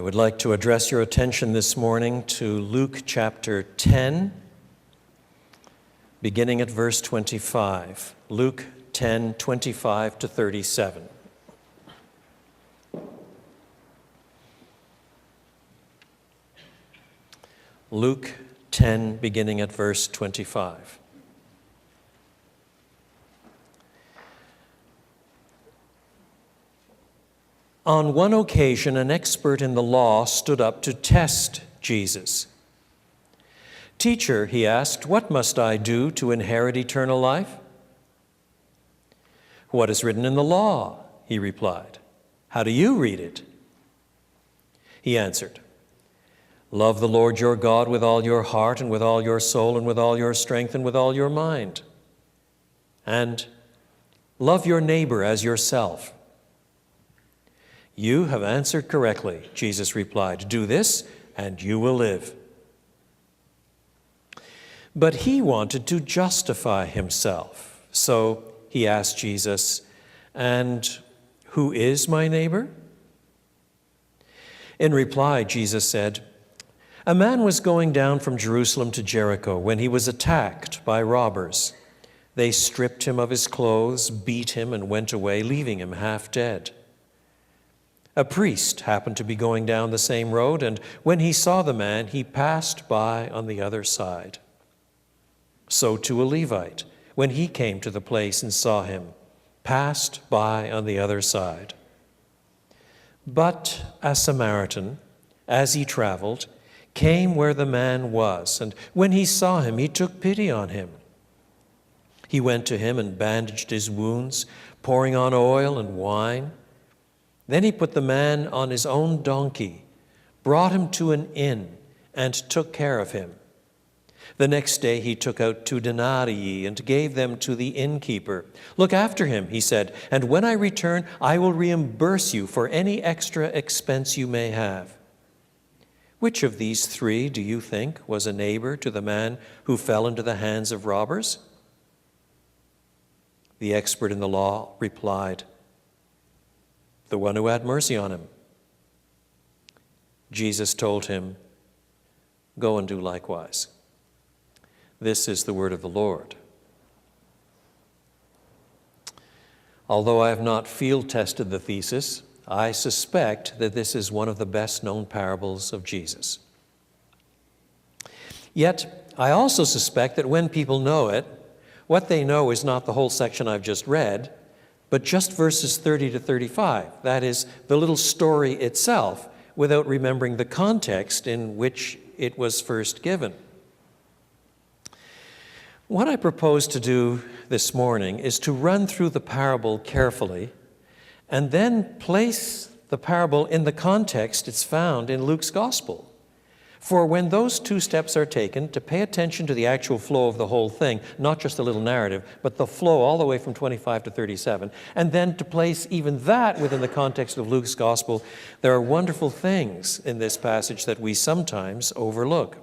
I would like to address your attention this morning to Luke chapter 10, beginning at verse 25. Luke 10, 25 to 37. Luke 10, beginning at verse 25. On one occasion, an expert in the law stood up to test Jesus. "Teacher," he asked, "what must I do to inherit eternal life?" "What is written in the law?" he replied. "How do you read it?" He answered, "Love the Lord your God with all your heart and with all your soul and with all your strength and with all your mind. And love your neighbor as yourself." "You have answered correctly," Jesus replied. "Do this, and you will live." But he wanted to justify himself. So he asked Jesus, "And who is my neighbor?" In reply, Jesus said, "A man was going down from Jerusalem to Jericho when he was attacked by robbers. They stripped him of his clothes, beat him, and went away, leaving him half dead. A priest happened to be going down the same road, and when he saw the man, he passed by on the other side. So too a Levite, when he came to the place and saw him, passed by on the other side. But a Samaritan, as he traveled, came where the man was, and when he saw him, he took pity on him. He went to him and bandaged his wounds, pouring on oil and wine. Then he put the man on his own donkey, brought him to an inn, and took care of him. The next day he took out 2 denarii and gave them to the innkeeper. 'Look after him,' he said, 'and when I return, I will reimburse you for any extra expense you may have.' Which of these 3 do you think was a neighbor to the man who fell into the hands of robbers?" The expert in the law replied, "The one who had mercy on him." Jesus told him, "Go and do likewise." This is the word of the Lord. Although I have not field tested the thesis, I suspect that this is one of the best known parables of Jesus. Yet, I also suspect that when people know it, what they know is not the whole section I've just read, but just verses 30 to 35, that is, the little story itself, without remembering the context in which it was first given. What I propose to do this morning is to run through the parable carefully and then place the parable in the context it's found in Luke's gospel. For when those 2 steps are taken, to pay attention to the actual flow of the whole thing, not just a little narrative, but the flow all the way from 25 to 37, and then to place even that within the context of Luke's gospel, there are wonderful things in this passage that we sometimes overlook.